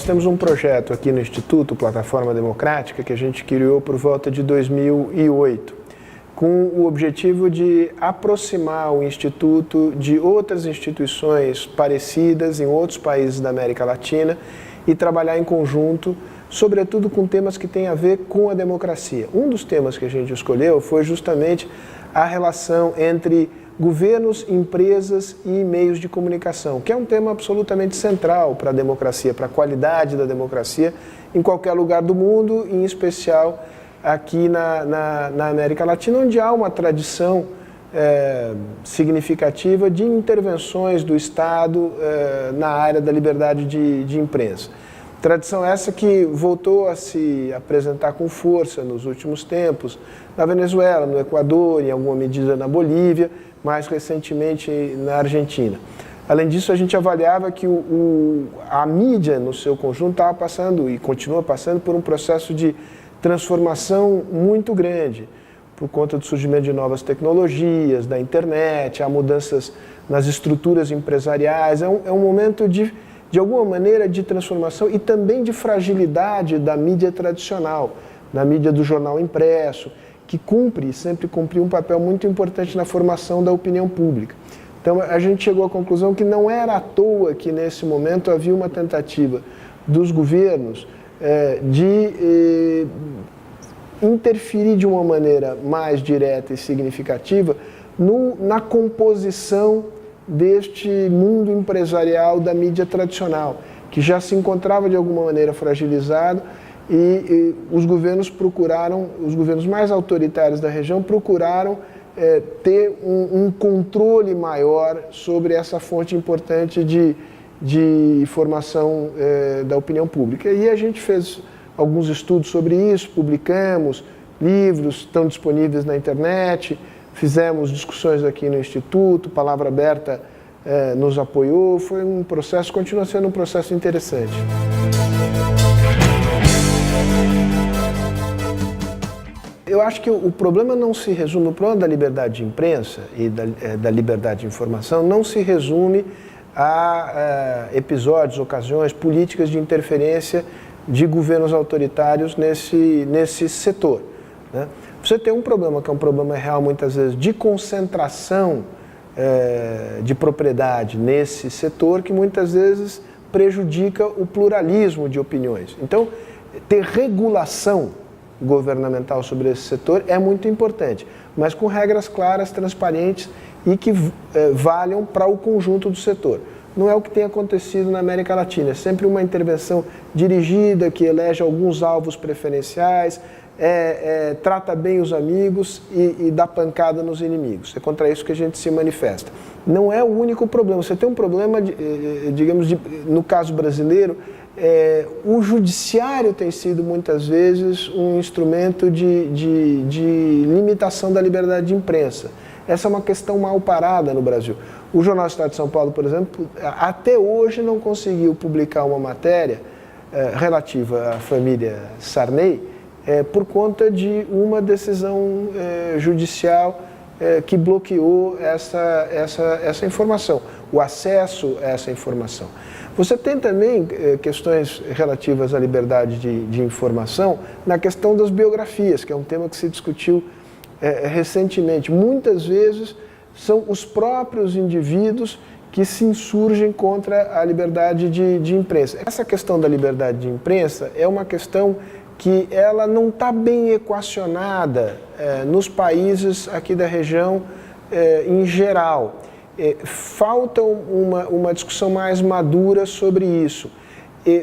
temos um projeto aqui no Instituto, Plataforma Democrática, que a gente criou por volta de 2008, com o objetivo de aproximar o Instituto de outras instituições parecidas em outros países da América Latina e trabalhar em conjunto, sobretudo com temas que têm a ver com a democracia. Um dos temas que a gente escolheu foi justamente a relação entre governos, empresas e meios de comunicação, que é um tema absolutamente central para a democracia, para a qualidade da democracia em qualquer lugar do mundo, em especial aqui na América Latina, onde há uma tradição significativa de intervenções do Estado na área da liberdade de imprensa. Tradição essa que voltou a se apresentar com força nos últimos tempos na Venezuela, no Equador, em alguma medida na Bolívia, mais recentemente na Argentina. Além disso, a gente avaliava que a mídia, no seu conjunto, estava passando e continua passando por um processo de transformação muito grande, por conta do surgimento de novas tecnologias, da internet, há mudanças nas estruturas empresariais. É um momento de alguma maneira, de transformação e também de fragilidade da mídia tradicional, da mídia do jornal impresso, que sempre cumpriu um papel muito importante na formação da opinião pública. Então, a gente chegou à conclusão que não era à toa que, nesse momento, havia uma tentativa dos governos de interferir de uma maneira mais direta e significativa na composição deste mundo empresarial da mídia tradicional, que já se encontrava de alguma maneira fragilizado e os governos mais autoritários da região procuraram ter um controle maior sobre essa fonte importante de formação da opinião pública. E a gente fez alguns estudos sobre isso, publicamos livros, estão disponíveis na internet. Fizemos discussões aqui no Instituto, Palavra Aberta nos apoiou, foi um processo, continua sendo um processo interessante. Eu acho que o problema não se resume, o problema da liberdade de imprensa e da liberdade de informação não se resume a episódios, ocasiões, políticas de interferência de governos autoritários nesse setor, né? Você tem um problema, que é um problema real, muitas vezes, de concentração de propriedade nesse setor, que muitas vezes prejudica o pluralismo de opiniões. Então, ter regulação governamental sobre esse setor é muito importante, mas com regras claras, transparentes e que valham para o conjunto do setor. Não é o que tem acontecido na América Latina, é sempre uma intervenção dirigida que elege alguns alvos preferenciais, trata bem os amigos e dá pancada nos inimigos. É contra isso que a gente se manifesta. Não é o único problema. Você tem um problema, no caso brasileiro, o judiciário tem sido muitas vezes um instrumento de limitação da liberdade de imprensa. Essa é uma questão mal parada no Brasil. O Jornal Estado de São Paulo, por exemplo, até hoje não conseguiu publicar uma matéria relativa à família Sarney, por conta de uma decisão judicial que bloqueou essa informação, o acesso a essa informação. Você tem também questões relativas à liberdade de informação na questão das biografias, que é um tema que se discutiu recentemente. Muitas vezes são os próprios indivíduos que se insurgem contra a liberdade de imprensa. Essa questão da liberdade de imprensa é uma questão que ela não está bem equacionada nos países aqui da região em geral. Falta uma discussão mais madura sobre isso.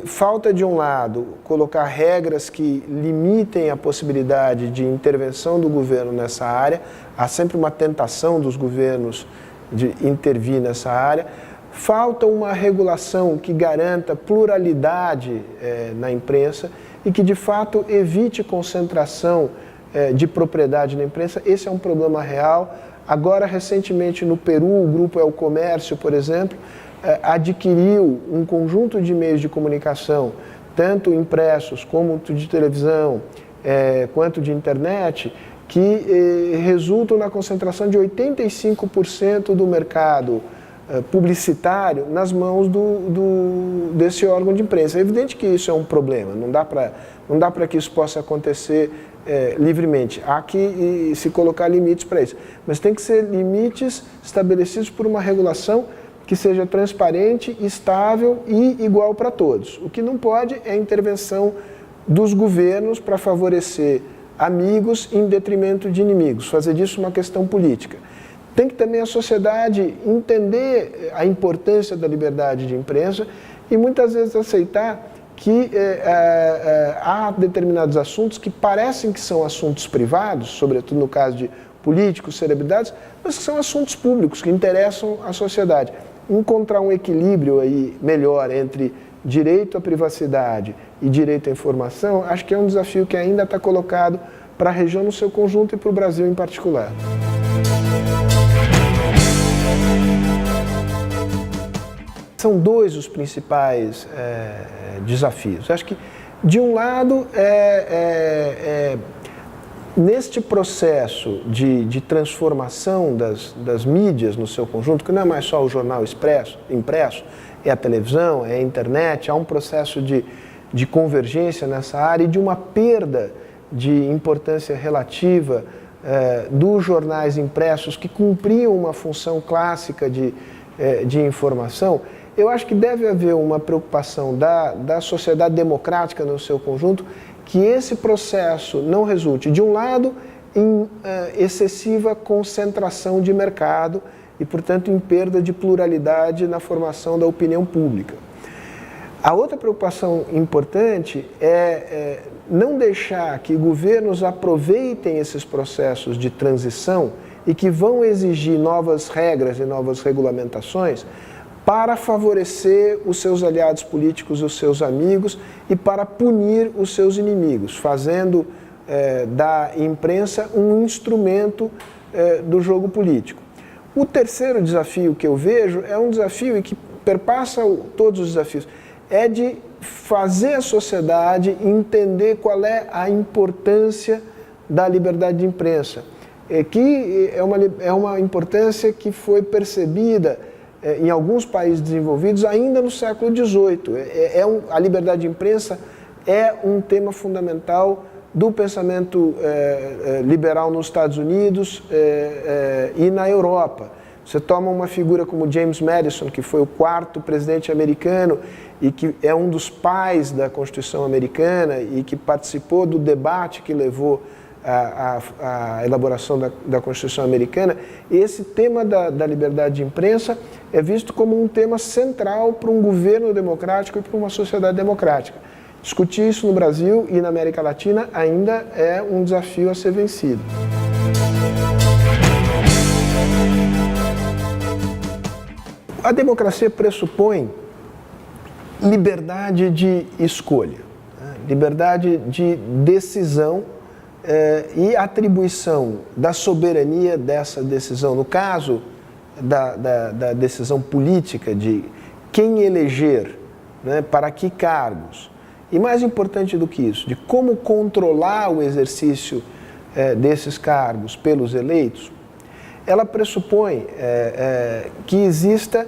Falta, de um lado, colocar regras que limitem a possibilidade de intervenção do governo nessa área. Há sempre uma tentação dos governos de intervir nessa área. Falta uma regulação que garanta pluralidade na imprensa e que, de fato, evite concentração de propriedade na imprensa. Esse é um problema real. Agora, recentemente, no Peru, o grupo El Comércio, por exemplo, adquiriu um conjunto de meios de comunicação, tanto impressos como de televisão, quanto de internet, que resultam na concentração de 85% do mercado publicitário nas mãos desse órgão de imprensa. É evidente que isso é um problema, não dá para que isso possa acontecer livremente. Há que se colocar limites para isso, mas tem que ser limites estabelecidos por uma regulação que seja transparente, estável e igual para todos. O que não pode é a intervenção dos governos para favorecer amigos em detrimento de inimigos, fazer disso uma questão política. Tem que também a sociedade entender a importância da liberdade de imprensa e muitas vezes aceitar que há determinados assuntos que parecem que são assuntos privados, sobretudo no caso de políticos, celebridades, mas que são assuntos públicos, que interessam à sociedade. Encontrar um equilíbrio aí melhor entre direito à privacidade e direito à informação, acho que é um desafio que ainda está colocado para a região no seu conjunto e para o Brasil em particular. São dois os principais desafios. Acho que, de um lado, neste processo de transformação das mídias no seu conjunto, que não é mais só o jornal impresso, é a televisão, é a internet, há um processo de convergência nessa área e de uma perda de importância relativa dos jornais impressos que cumpriam uma função clássica de informação. Eu acho que deve haver uma preocupação da sociedade democrática no seu conjunto que esse processo não resulte, de um lado, em excessiva concentração de mercado e, portanto, em perda de pluralidade na formação da opinião pública. A outra preocupação importante é não deixar que governos aproveitem esses processos de transição e que vão exigir novas regras e novas regulamentações para favorecer os seus aliados políticos e os seus amigos e para punir os seus inimigos, fazendo da imprensa um instrumento do jogo político. O terceiro desafio que eu vejo é um desafio e que perpassa todos os desafios, é de fazer a sociedade entender qual é a importância da liberdade de imprensa, que é uma importância que foi percebida em alguns países desenvolvidos ainda no século XVIII. A liberdade de imprensa é um tema fundamental do pensamento liberal nos Estados Unidos e na Europa. Você toma uma figura como James Madison, que foi o quarto presidente americano e que é um dos pais da Constituição americana e que participou do debate que levou à elaboração da Constituição americana. Esse tema da liberdade de imprensa é visto como um tema central para um governo democrático e para uma sociedade democrática. Discutir isso no Brasil e na América Latina ainda é um desafio a ser vencido. A democracia pressupõe liberdade de escolha, liberdade de decisão e atribuição da soberania dessa decisão. No caso da decisão política de quem eleger, para que cargos. E mais importante do que isso, de como controlar o exercício desses cargos pelos eleitos, ela pressupõe que exista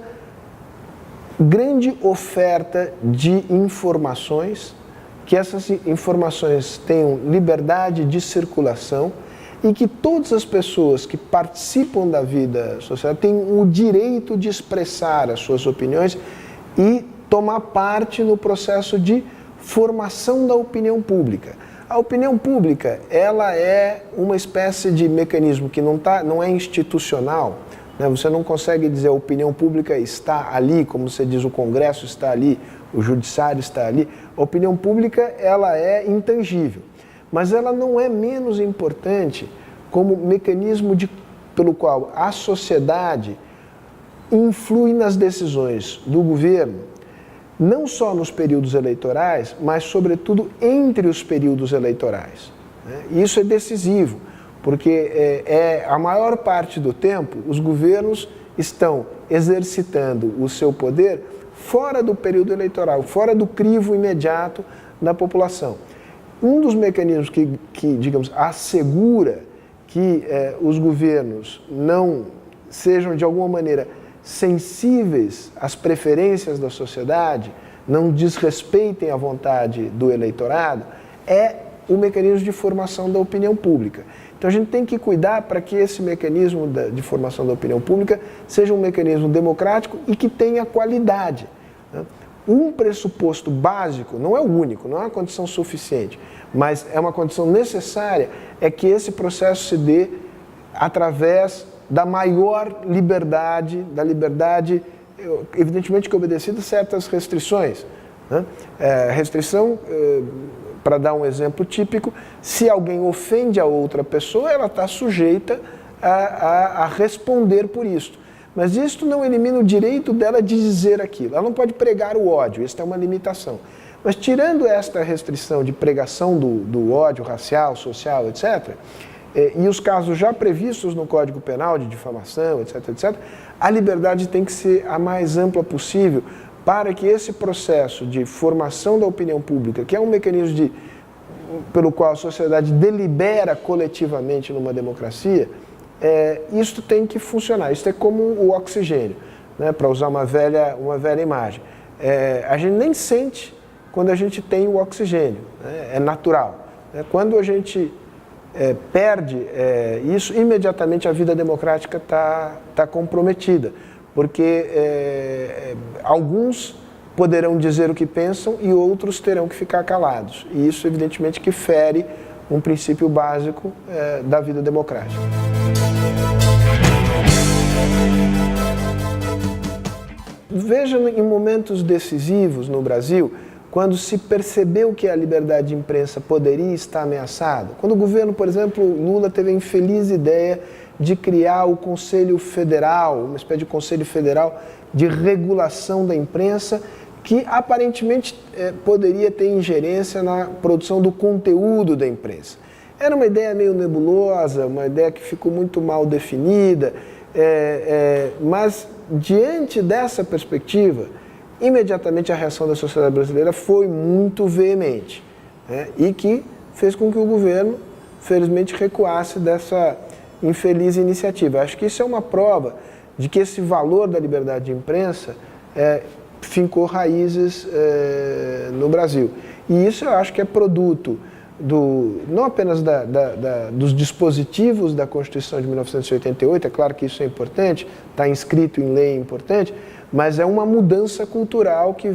grande oferta de informações, que essas informações tenham liberdade de circulação e que todas as pessoas que participam da vida social tenham o direito de expressar as suas opiniões e tomar parte no processo de formação da opinião pública. A opinião pública, ela é uma espécie de mecanismo que não é institucional, né? Você não consegue dizer a opinião pública está ali, como você diz, o Congresso está ali, o Judiciário está ali. A opinião pública, ela é intangível, mas ela não é menos importante como mecanismo pelo qual a sociedade influi nas decisões do governo, não só nos períodos eleitorais, mas, sobretudo, entre os períodos eleitorais. Isso é decisivo, porque a maior parte do tempo os governos estão exercitando o seu poder fora do período eleitoral, fora do crivo imediato da população. Um dos mecanismos que digamos, assegura que os governos não sejam, de alguma maneira, sensíveis às preferências da sociedade, não desrespeitem a vontade do eleitorado, é o mecanismo de formação da opinião pública. Então a gente tem que cuidar para que esse mecanismo de formação da opinião pública seja um mecanismo democrático e que tenha qualidade. Um pressuposto básico, não é o único, não é uma condição suficiente, mas é uma condição necessária, é que esse processo se dê através da maior liberdade, da liberdade, evidentemente que obedecida a certas restrições. Restrição, para dar um exemplo típico, se alguém ofende a outra pessoa, ela está sujeita a responder por isso. Mas isso não elimina o direito dela de dizer aquilo. Ela não pode pregar o ódio, isso é uma limitação. Mas tirando esta restrição de pregação do ódio racial, social, etc., e os casos já previstos no Código Penal de difamação, etc., etc., a liberdade tem que ser a mais ampla possível para que esse processo de formação da opinião pública, que é um mecanismo pelo qual a sociedade delibera coletivamente numa democracia, isso tem que funcionar. Isso é como o oxigênio, né, para usar uma velha imagem. A gente nem sente quando a gente tem o oxigênio, né, é natural. Quando a gente perde isso, imediatamente a vida democrática está comprometida, porque alguns poderão dizer o que pensam e outros terão que ficar calados. E isso, evidentemente, que fere um princípio básico da vida democrática. Veja em momentos decisivos no Brasil, quando se percebeu que a liberdade de imprensa poderia estar ameaçada. Quando o governo, por exemplo, Lula teve a infeliz ideia de criar o Conselho Federal, uma espécie de Conselho Federal de regulação da imprensa, que aparentemente poderia ter ingerência na produção do conteúdo da imprensa. Era uma ideia meio nebulosa, uma ideia que ficou muito mal definida, mas diante dessa perspectiva, imediatamente a reação da sociedade brasileira foi muito veemente, né? E que fez com que o governo, felizmente, recuasse dessa infeliz iniciativa. Acho que isso é uma prova de que esse valor da liberdade de imprensa fincou raízes no Brasil. E isso eu acho que é produto não apenas dos dispositivos da Constituição de 1988, é claro que isso é importante, está inscrito em lei, é importante, mas é uma mudança cultural que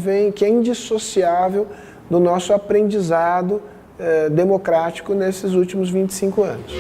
é indissociável do nosso aprendizado democrático nesses últimos 25 anos.